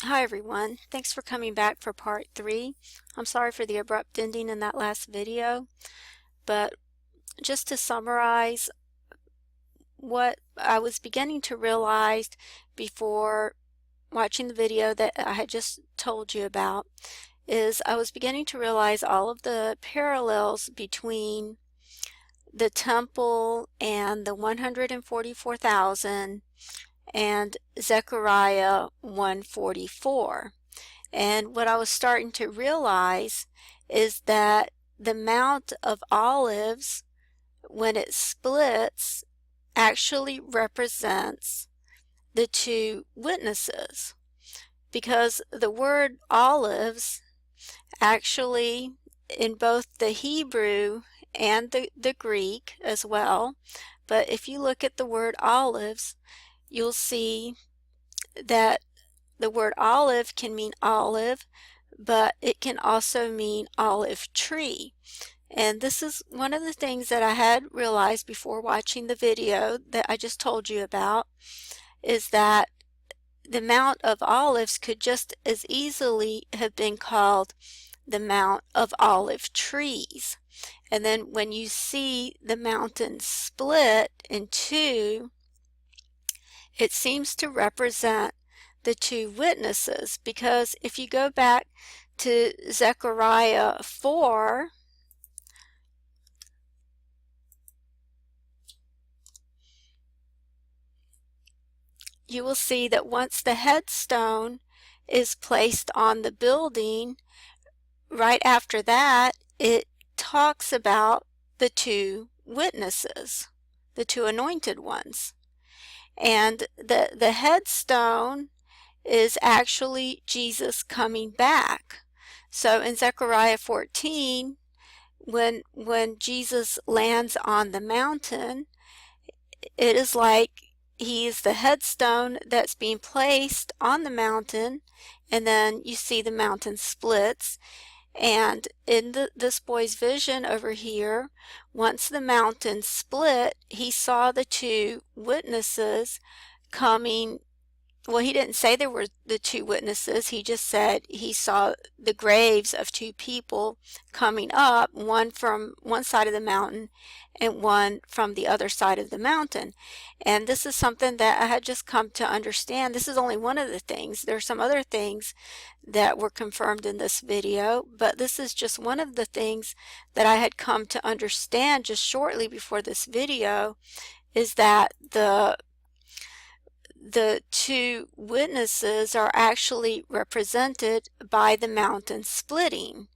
Hi everyone, thanks for coming back for part 3. I'm sorry for the abrupt ending in that last video, but just to summarize what I was beginning to realize before watching the video that I had just told you about is I was beginning to realize all of the parallels between the temple and the 144,000 and Zechariah 144. And what I was starting to realize is that the Mount of Olives, when it splits, actually represents the two witnesses. Because the word olives actually, in both the Hebrew and the Greek as well, but if you look at the word olives, you'll see that the word olive can mean olive, but it can also mean olive tree. And this is one of the things that I had realized before watching the video that I just told you about, is that the Mount of Olives could just as easily have been called the Mount of Olive Trees. And then when you see the mountain split in two, it seems to represent the two witnesses, because if you go back to Zechariah 4, you will see that once the headstone is placed on the building, right after that it talks about the two witnesses, the two anointed ones. And the headstone is actually Jesus coming back. So in Zechariah 14, when Jesus lands on the mountain, it is like he is the headstone that's being placed on the mountain, and then you see the mountain splits. And in this boy's vision over here, once the mountain split, he saw the two witnesses coming. Well, he didn't say there were the two witnesses. He just said he saw the graves of two people coming up, one from one side of the mountain and one from the other side of the mountain. And this is something that I had just come to understand. This is only one of the things. There are some other things that were confirmed in this video, but this is just one of the things that I had come to understand just shortly before this video, is that the two witnesses are actually represented by the mountain splitting,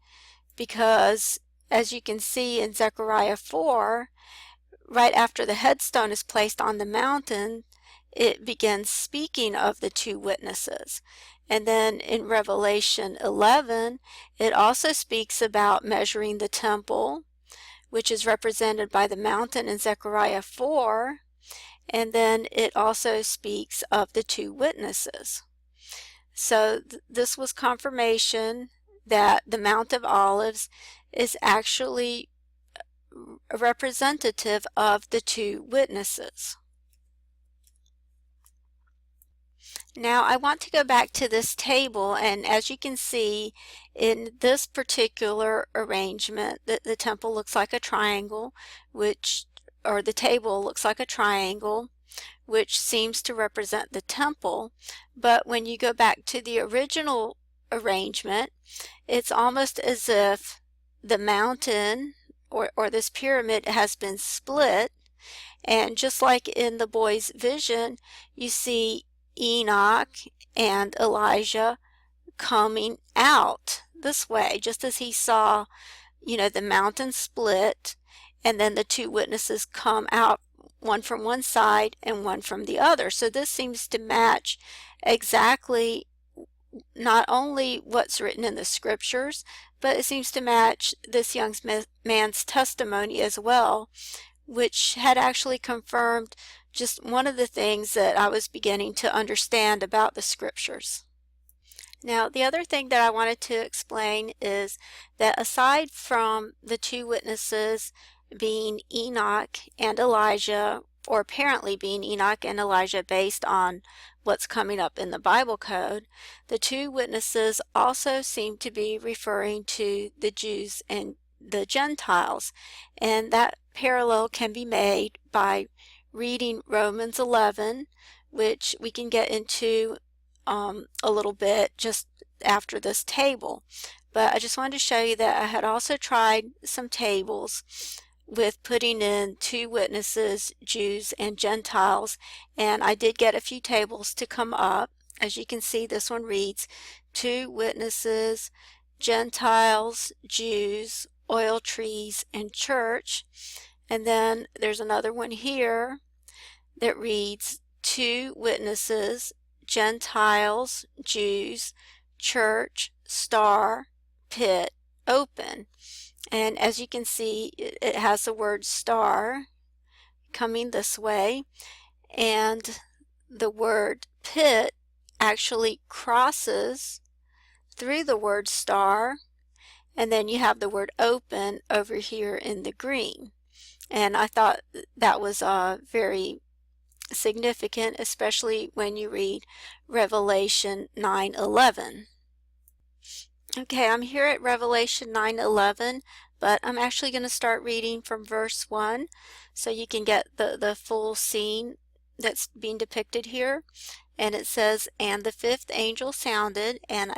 because as you can see in Zechariah 4, right after the headstone is placed on the mountain, it begins speaking of the two witnesses. And then in Revelation 11, it also speaks about measuring the temple, which is represented by the mountain in Zechariah 4. And then it also speaks of the two witnesses. So this was confirmation that the Mount of Olives is actually a representative of the two witnesses. Now I want to go back to this table, and as you can see in this particular arrangement, the temple looks like a triangle, or the table looks like a triangle, which seems to represent the temple. But when you go back to the original arrangement, it's almost as if the mountain or this pyramid has been split. And just like in the boy's vision, you see Enoch and Elijah coming out this way, just as he saw, the mountain split, and then the two witnesses come out, one from one side and one from the other. So this seems to match exactly not only what's written in the scriptures, but it seems to match this young man's testimony as well, which had actually confirmed just one of the things that I was beginning to understand about the scriptures. Now, the other thing that I wanted to explain is that aside from the two witnesses being Enoch and Elijah, or apparently being Enoch and Elijah based on what's coming up in the Bible code, the two witnesses also seem to be referring to the Jews and the Gentiles, and that parallel can be made by reading Romans 11, which we can get into a little bit just after this table. But I just wanted to show you that I had also tried some tables with putting in two witnesses, Jews and Gentiles, and I did get a few tables to come up. As you can see, this one reads two witnesses, Gentiles, Jews, oil trees, and church. And then there's another one here that reads two witnesses, Gentiles, Jews, church, star, pit, open. And as you can see, it has the word star coming this way, and the word pit actually crosses through the word star, and then you have the word open over here in the green. And I thought that was very significant, especially when you read Revelation 9:11. Okay, I'm here at Revelation 9:11, but I'm actually going to start reading from verse 1 so you can get the full scene that's being depicted here. And it says, "And the fifth angel sounded, and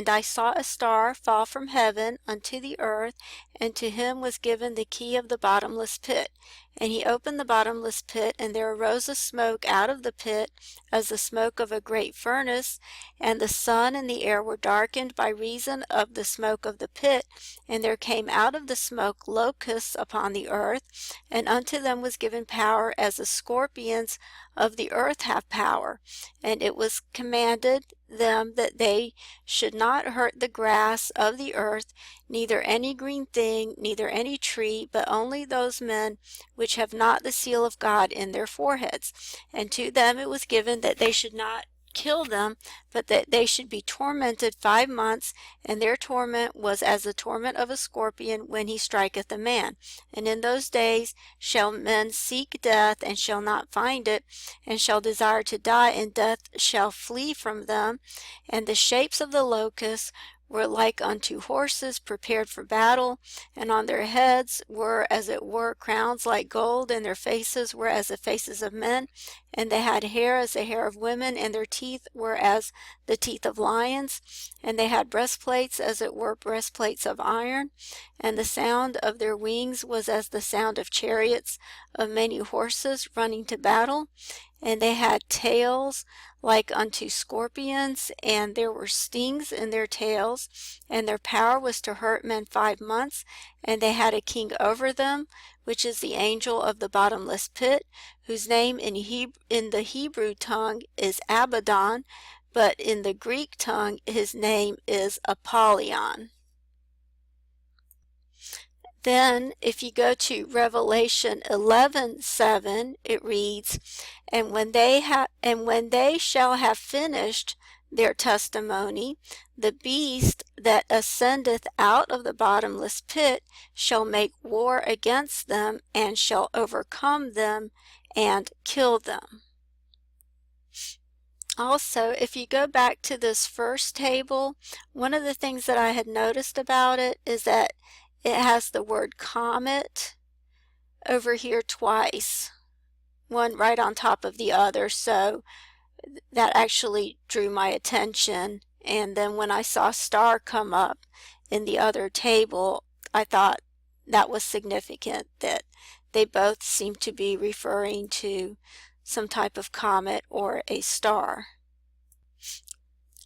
I saw a star fall from heaven unto the earth, and to him was given the key of the bottomless pit. And he opened the bottomless pit, and there arose a smoke out of the pit, as the smoke of a great furnace, and the sun and the air were darkened by reason of the smoke of the pit. And there came out of the smoke locusts upon the earth, and unto them was given power as the scorpions of the earth have power. And it was commanded them that they should not hurt the grass of the earth, neither any green thing, neither any tree, but only those men which have not the seal of God in their foreheads. And to them it was given that they should not kill them, but that they should be tormented 5 months, and their torment was as the torment of a scorpion when he striketh a man. And in those days shall men seek death, and shall not find it, and shall desire to die, and death shall flee from them. And the shapes of the locusts were like unto horses prepared for battle, and on their heads were as it were crowns like gold, and their faces were as the faces of men, and they had hair as the hair of women, and their teeth were as the teeth of lions, and they had breastplates as it were breastplates of iron, and the sound of their wings was as the sound of chariots of many horses running to battle, and they had tails like unto scorpions, and there were stings in their tails, and their power was to hurt men 5 months, and they had a king over them, which is the angel of the bottomless pit, whose name in the Hebrew tongue is Abaddon, but in the Greek tongue his name is Apollyon." Then, if you go to Revelation 11:7, it reads, "And when they shall have finished their testimony, the beast that ascendeth out of the bottomless pit shall make war against them, and shall overcome them, and kill them." Also, if you go back to this first table, one of the things that I had noticed about it is that it has the word comet over here twice, one right on top of the other, so that actually drew my attention. And then when I saw star come up in the other table, I thought that was significant, that they both seem to be referring to some type of comet or a star.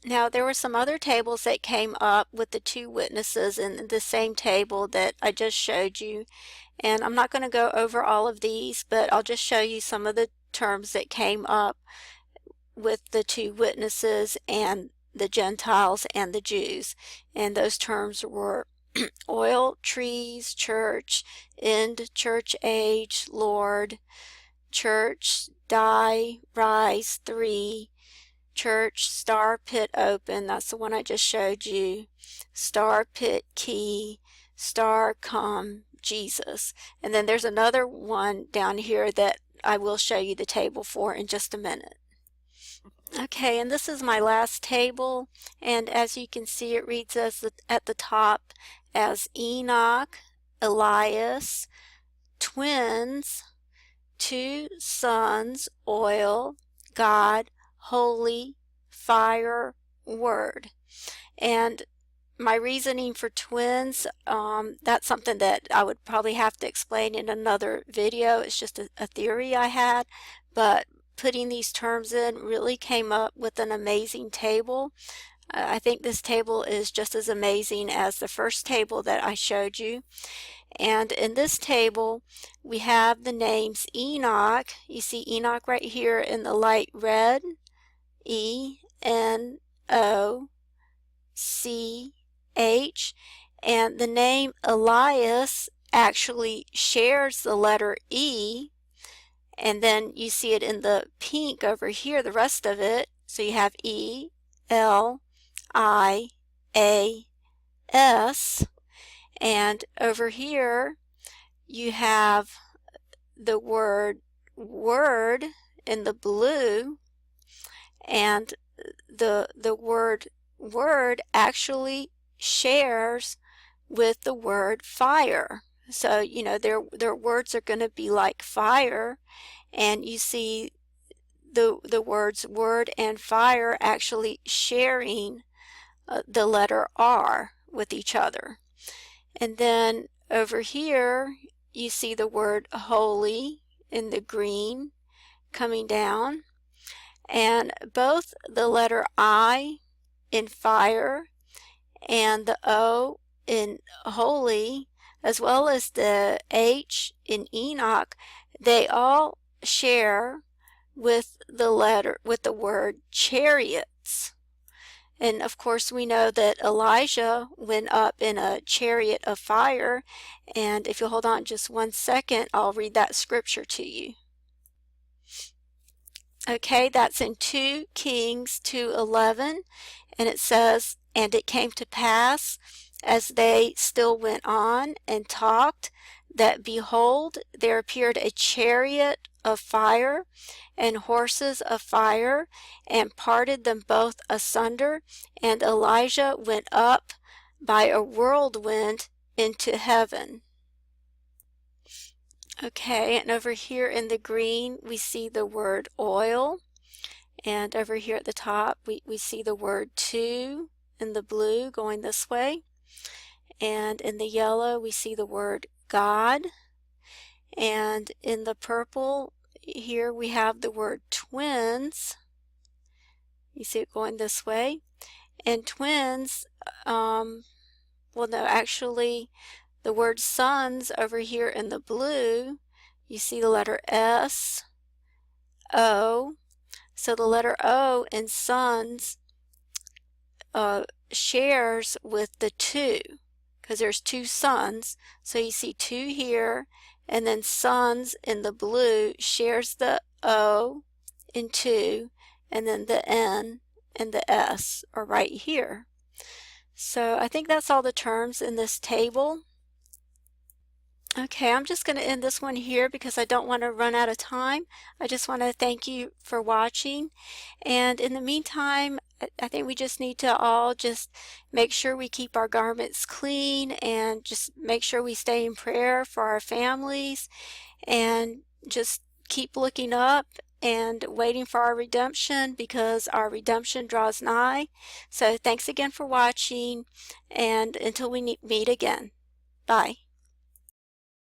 Now, there were some other tables that came up with the two witnesses in the same table that I just showed you. And I'm not going to go over all of these, but I'll just show you some of the terms that came up with the two witnesses and the Gentiles and the Jews. And those terms were oil, trees, church, end, church age, Lord, church, die, rise, 3, church, star, pit, open, that's the one I just showed you, star, pit, key, star, come, Jesus. And then there's another one down here that I will show you the table for in just a minute. Okay, and this is my last table, and as you can see, it reads at the top as Enoch, Elias, twins, two sons, oil, God, holy, fire, word. And my reasoning for twins, that's something that I would probably have to explain in another video. It's just a theory I had, but putting these terms in really came up with an amazing table. I think this table is just as amazing as the first table that I showed you. And in this table, we have the names Enoch. You see Enoch right here in the light red, E-N-O-C-H, and the name Elias actually shares the letter E, and then you see it in the pink over here, the rest of it. So you have E-L-I-A-S, and over here you have the word word in the blue, and the word actually shares with the word fire. So, you know, their words are going to be like fire, and you see the words word and fire actually sharing the letter R with each other. And then over here you see the word holy in the green coming down, and both the letter I in fire and the O in holy, as well as the H in Enoch, they all share with the word chariots. And of course we know that Elijah went up in a chariot of fire, and if you'll hold on just 1 second, I'll read that scripture to you. Okay, that's in 2 Kings 2:11, and it says, "And it came to pass, as they still went on and talked, that behold, there appeared a chariot of fire and horses of fire, and parted them both asunder, and Elijah went up by a whirlwind into heaven." Okay, and over here in the green we see the word oil, and over here at the top we see the word two in the blue going this way, and in the yellow we see the word God, and in the purple here we have the word twins. You see it going this way, and twins, well no, actually the word sons over here in the blue, you see the letter S, O. So the letter O in sons shares with the two, because there's two sons. So you see two here, and then sons in the blue shares the O in two, and then the N and the S are right here. So I think that's all the terms in this table. Okay, I'm just going to end this one here because I don't want to run out of time. I just want to thank you for watching. And in the meantime, I think we just need to all just make sure we keep our garments clean, and just make sure we stay in prayer for our families, and just keep looking up and waiting for our redemption, because our redemption draws nigh. So thanks again for watching, and until we meet again. Bye.